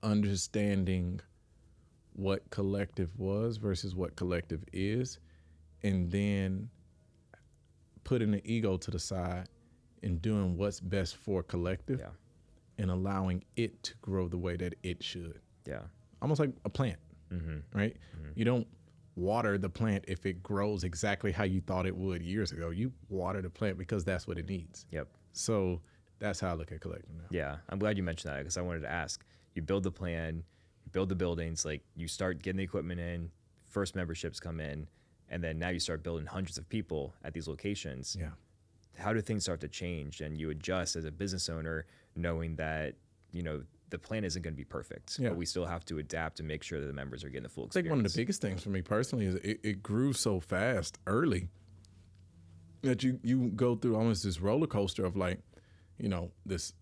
understanding what collective was versus what collective is, and then putting the ego to the side and doing what's best for collective and allowing it to grow the way that it should. Yeah. Almost like a plant, right? You don't water the plant if it grows exactly how you thought it would years ago. You water the plant because that's what it needs. Yep. So that's how I look at collective now. Yeah. I'm glad you mentioned that, because I wanted to ask, you build the plan, you build the buildings, like you start getting the equipment in, first memberships come in, and then now you start building hundreds of people at these locations. Yeah. How do things start to change, and you adjust as a business owner, knowing that, you know, the plan isn't going to be perfect, but we still have to adapt to make sure that the members are getting the full experience? I think one of the biggest things for me personally is it grew so fast early that you go through almost this roller coaster of like, you know, this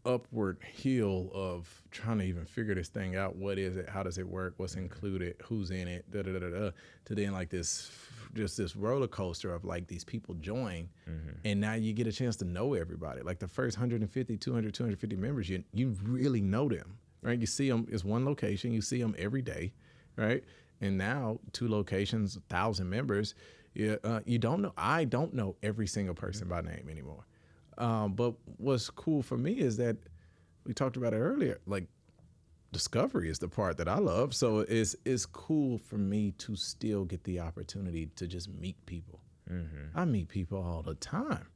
upward hill of trying to even figure this thing out. What is it? How does it work? What's included? Who's in it? To then like this roller coaster of like these people join, and now you get a chance to know everybody. Like the first 150, 200, 250 members, you really know them, right? You see them, it's one location, you see them every day, right? And now 2 locations, 1,000 members, you don't know. I don't know every single person by name anymore. But what's cool for me is that we talked about it earlier, like discovery is the part that I love. So it's cool for me to still get the opportunity to just meet people. I meet people all the time.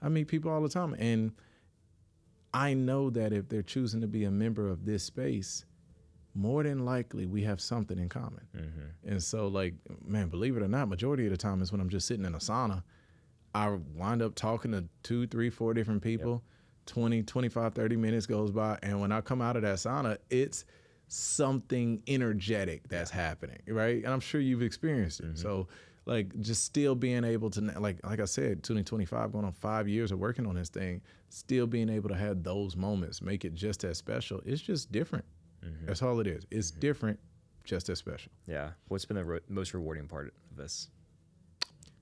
And I know that if they're choosing to be a member of this space, more than likely we have something in common. And so like, man, believe it or not, majority of the time is when I'm just sitting in a sauna, I wind up talking to 2, 3, 4 different people. 20, 25, 30 minutes goes by. And when I come out of that sauna, it's something energetic that's happening, right? And I'm sure you've experienced it. So like just still being able to, like I said, 2025, going on 5 years of working on this thing, still being able to have those moments, make it just as special. It's just different. That's all it is. It's different, just as special. Yeah. What's been the most rewarding part of this?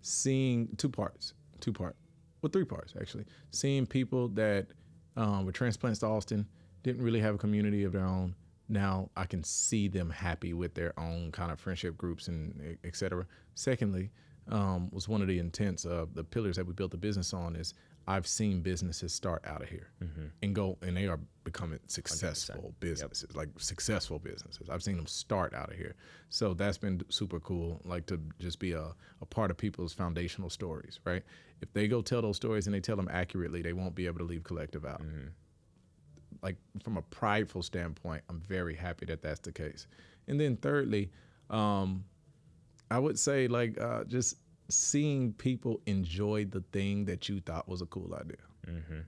Seeing 2 parts. 3 parts actually. Seeing people that were transplants to Austin, didn't really have a community of their own. Now I can see them happy with their own kind of friendship groups and et cetera. Secondly, was one of the intents of the pillars that we built the business on is I've seen businesses start out of here and go, and they are becoming successful 100%. businesses, like successful businesses. I've seen them start out of here. So that's been super cool, like to just be a part of people's foundational stories, right? If they go tell those stories and they tell them accurately, they won't be able to leave collective out. Like from a prideful standpoint, I'm very happy that that's the case. And then thirdly, I would say like just seeing people enjoy the thing that you thought was a cool idea,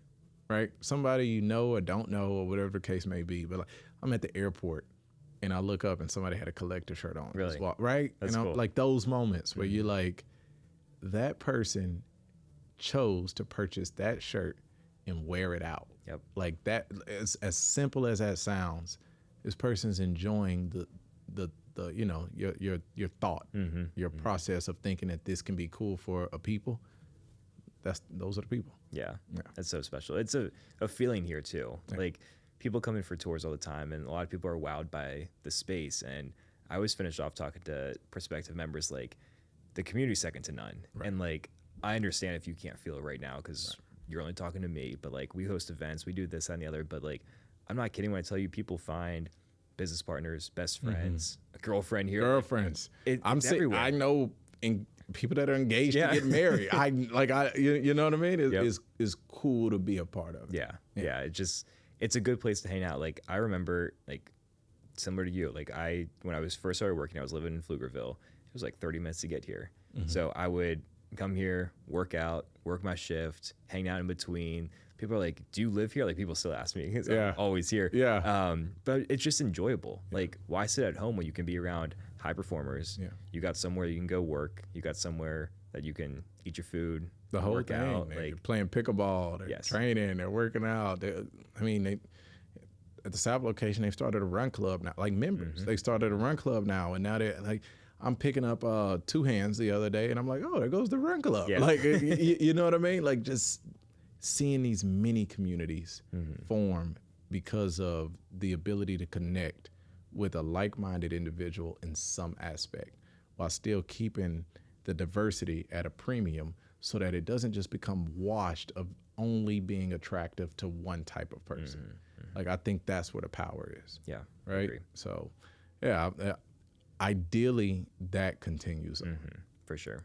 right? Somebody you know or don't know or whatever the case may be. But like, I'm at the airport and I look up and somebody had a collector shirt on. Really? Right? That's cool. Like those moments where you're like, that person chose to purchase that shirt and wear it out. Like that, as simple as that sounds, this person's enjoying the you know, your thought, your process of thinking that this can be cool for a people. Those are the people. Yeah. That's so special. It's a feeling here too. Like people come in for tours all the time, and a lot of people are wowed by the space. And I always finish off talking to prospective members like, the community's second to none. Right. And like, I understand if you can't feel it right now because you're only talking to me, but like, we host events, we do this and the other, but like, I'm not kidding when I tell you people find business partners, best friends, a girlfriend here. Girlfriends. It's everywhere. I know people that are engaged to get married. You know what I mean? It's cool to be a part of. Yeah. It's a good place to hang out. Like, I remember, like, similar to you, like, when I was first started working, I was living in Pflugerville. It was like 30 minutes to get here. So I would come here, work out, work my shift, hang out in between. People are like, do you live here? Like, people still ask me because I'm always here. But it's just enjoyable. Like, why sit at home when you can be around high performers? You got somewhere you can go work. You got somewhere that you can eat your food, the whole work thing. out. They're like playing pickleball, they're training, they're working out. At the South location, they've started a run club now, like members. They started a run club now, and now they're like, I'm picking up 2 hands the other day, and I'm like, oh, there goes the run club. Like, you know what I mean? Like, just seeing these mini communities form because of the ability to connect with a like-minded individual in some aspect, while still keeping the diversity at a premium, so that it doesn't just become washed of only being attractive to one type of person. Like, I think that's where the power is. Yeah. Right. So, yeah. Ideally, that continues on. For sure.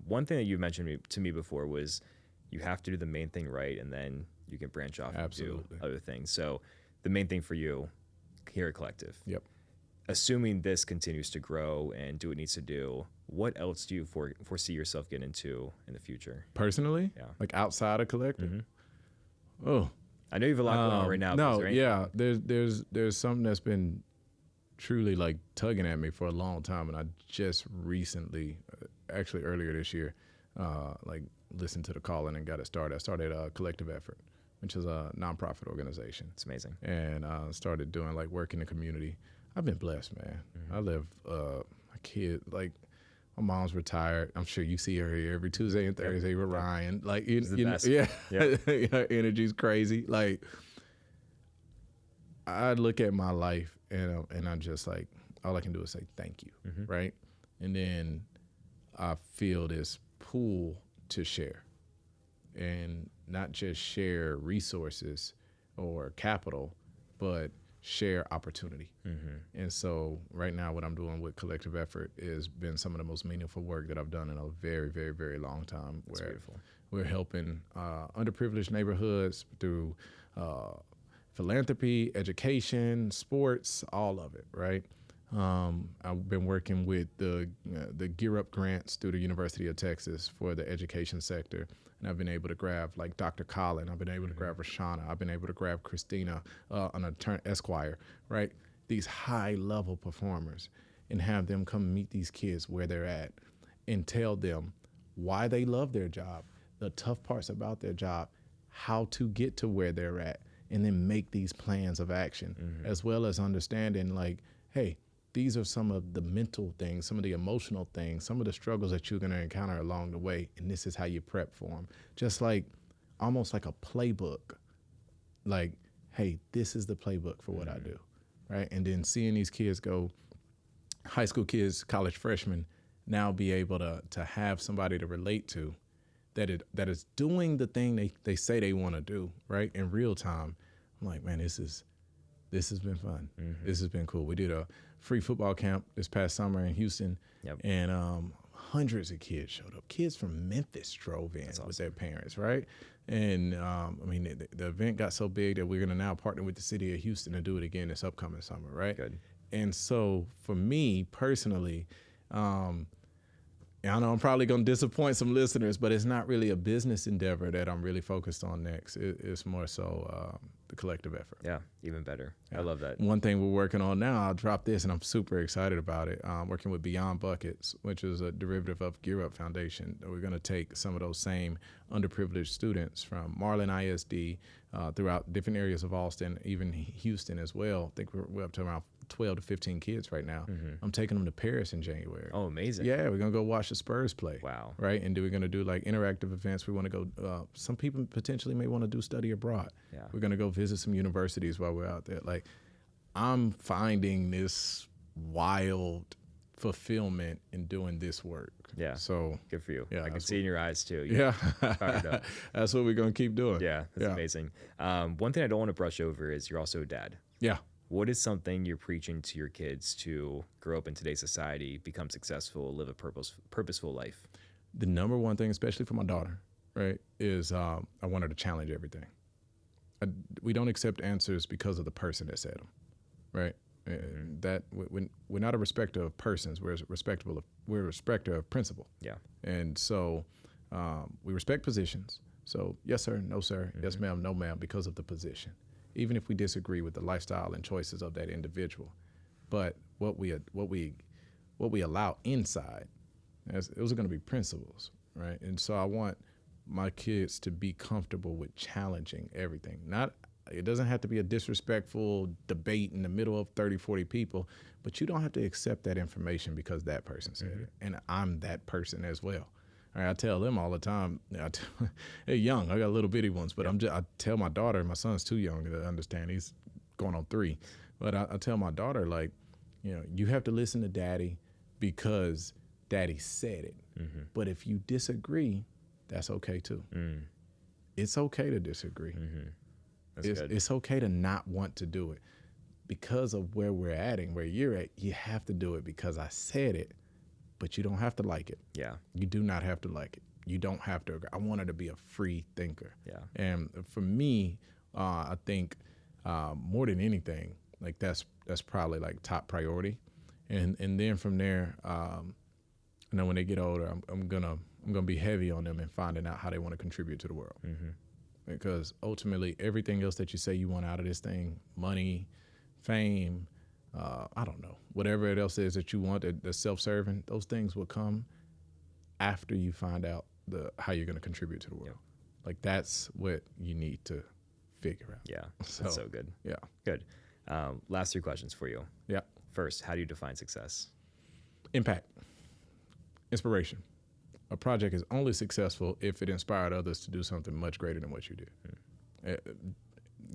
One thing that you mentioned to me before was you have to do the main thing right, and then you can branch off and do other things. So the main thing for you here at Kollective, assuming this continues to grow and do what it needs to do, what else do you foresee yourself getting into in the future? Personally? Like outside of Kollective? Oh. I know you have a lot going on right now. No, there's something that's been truly like tugging at me for a long time, and I just recently, actually earlier this year, like listened to the calling and got it started. I started a Collective Effort, which is a nonprofit organization. It's amazing. And started doing like work in the community. I've been blessed, man. I live a kid, like my mom's retired. I'm sure you see her here every Tuesday and Thursday with Ryan. Like, you know, her energy's crazy. Like, I look at my life and I'm just like, all I can do is say thank you, right? And then I feel this pull to share, and not just share resources or capital, but share opportunity. And so right now what I'm doing with Collective Effort has been some of the most meaningful work that I've done in a very, very, very long time. That's beautiful. We're helping underprivileged neighborhoods through philanthropy, education, sports, all of it, right? I've been working with the Gear Up grants through the University of Texas for the education sector, and I've been able to grab like Dr. Colin, I've been able to grab Rashana, I've been able to grab Christina, an attorney, Esquire, right? These high-level performers, and have them come meet these kids where they're at and tell them why they love their job, the tough parts about their job, how to get to where they're at, and then make these plans of action, as well as understanding like, hey, these are some of the mental things, some of the emotional things, some of the struggles that you're gonna encounter along the way, and this is how you prep for them. Just like, almost like a playbook. Like, hey, this is the playbook for what I do, right? And then seeing these kids go, high school kids, college freshmen, now be able to have somebody to relate to that is doing the thing they say they wanna do, right, in real time. I'm like, man, this has been fun. This has been cool. We did a free football camp this past summer in Houston, and hundreds of kids showed up. Kids from Memphis drove in with their parents, right? And I mean, the event got so big that we're gonna now partner with the city of Houston to do it again this upcoming summer, right? Good. And so for me personally, I know I'm probably going to disappoint some listeners, but it's not really a business endeavor that I'm really focused on next. It's more so the Collective Effort. Yeah, even better. I love that. One thing we're working on now, I'll drop this, and I'm super excited about it. Working with Beyond Buckets, which is a derivative of Gear Up Foundation. We're going to take some of those same underprivileged students from Marlin ISD throughout different areas of Austin, even Houston as well. I think we're up to around 12 to 15 kids right now. I'm taking them to Paris in January. Oh, amazing. Yeah, we're going to go watch the Spurs play. Wow. Right? And we're going to do like interactive events. We want to go, some people potentially may want to do study abroad. Yeah. We're going to go visit some universities while we're out there. Like, I'm finding this wild fulfillment in doing this work. Yeah. So good for you. Yeah, I can see in your eyes too. Yeah. Fired up. That's what we're going to keep doing. Yeah. That's amazing. One thing I don't want to brush over is you're also a dad. Yeah. What is something you're preaching to your kids to grow up in today's society, become successful, live a purposeful life? The number one thing, especially for my daughter, right, is I want her to challenge everything. We don't accept answers because of the person that said them, right? That we're not a respecter of persons. We're a respecter of principle. Yeah. And so we respect positions. So yes, sir, no, sir, yes, ma'am, no, ma'am, because of the position. Even if we disagree with the lifestyle and choices of that individual, but what we allow inside, those are going to be principles, right? And so I want my kids to be comfortable with challenging everything. It doesn't have to be a disrespectful debate in the middle of 30, 40 people, but you don't have to accept that information because that person said it. And I'm that person as well. All right, I tell them all the time, they're young. I got little bitty ones, but I tell my daughter, my son's too young to understand. He's going on 3. But I tell my daughter, like, you have to listen to daddy because daddy said it. But if you disagree, that's okay too. It's okay to disagree. It's okay to not want to do it. Because of where we're at and where you're at, you have to do it because I said it, but you don't have to like it. Yeah. You do not have to like it. You don't have to agree. I want her to be a free thinker. Yeah. And for me, I think more than anything, like that's probably like top priority. And then from there, when they get older, I'm gonna be heavy on them and finding out how they want to contribute to the world. Because ultimately, everything else that you say you want out of this thing, money, fame, I don't know, whatever it else is that you want that's self-serving, those things will come after you find out how you're going to contribute to the world. Like, that's what you need to figure out. Yeah, that's so good. Yeah. Good. Last 3 questions for you. Yeah. First, how do you define success? Impact. Inspiration. A project is only successful if it inspired others to do something much greater than what you did.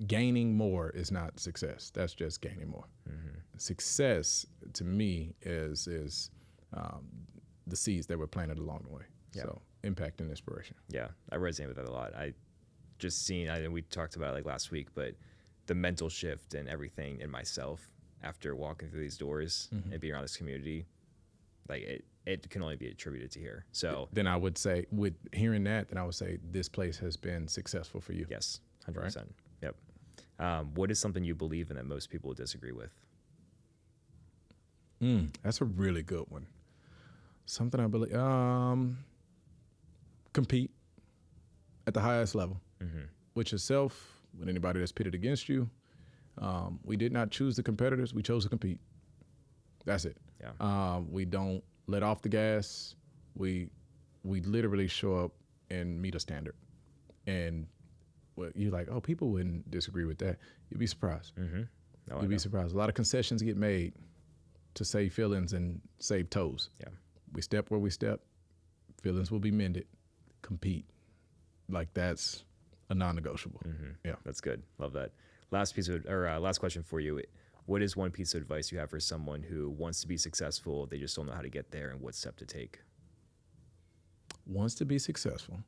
Gaining more is not success. That's just gaining more. Success, to me, is the seeds that were planted along the way. Yeah. So impact and inspiration. Yeah, I resonate with that a lot. I just seen, we talked about it like last week, but the mental shift and everything in myself after walking through these doors and being around this community, like it can only be attributed to here. So then I would say, with hearing that, then I would say this place has been successful for you. Yes, 100%. Right? Yep. What is something you believe in that most people disagree with? That's a really good one. Something I believe, compete at the highest level with yourself, with anybody that's pitted against you. We did not choose the competitors. We chose to compete. That's it. Yeah. We don't let off the gas. We literally show up and meet a standard. And you're like, oh, people wouldn't disagree with that. You'd be surprised. You'd be surprised. A lot of concessions get made to save feelings and save toes. Yeah. We step where we step. Feelings will be mended. Compete. Like, that's a non-negotiable. Yeah. That's good. Love that. Last question for you. What is one piece of advice you have for someone who wants to be successful, they just don't know how to get there and what step to take? Wants to be successful,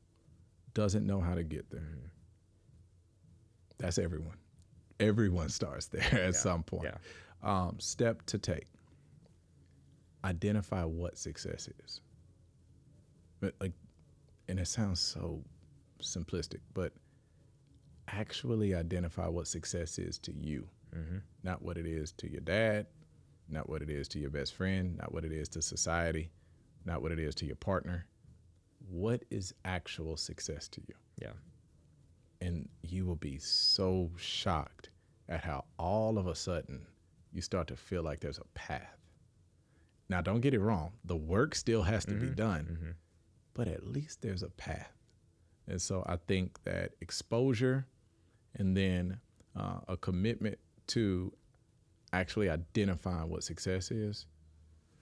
doesn't know how to get there. That's everyone. Everyone starts there at some point. Yeah. Step to take. Identify what success is. But and it sounds so simplistic, but actually identify what success is to you. Not what it is to your dad, not what it is to your best friend, not what it is to society, not what it is to your partner. What is actual success to you? Yeah. And you will be so shocked at how all of a sudden you start to feel like there's a path. Now, don't get it wrong. The work still has to be done, but at least there's a path. And so I think that exposure and then a commitment to actually identifying what success is.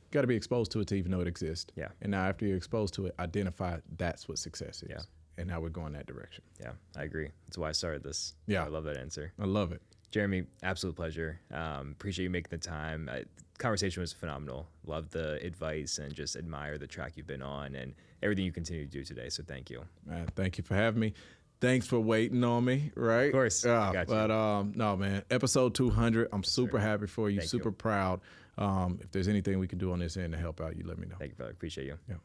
You got to be exposed to it to even know it exists. Yeah. And now after you're exposed to it, identify that's what success is. Yeah. And now we're going that direction. Yeah, I agree. That's why I started this. Yeah. I love that answer. I love it. Jeremy, absolute pleasure. Appreciate you making the time. Conversation was phenomenal. Love the advice and just admire the track you've been on and everything you continue to do today. So thank you. Man, thank you for having me. Thanks for waiting on me, right? Of course. I got you. But no, man, episode 200. I'm super happy for you, Thank super you. proud. If there's anything we can do on this end to help out, you let me know. Thank you, brother. Appreciate you. Yeah.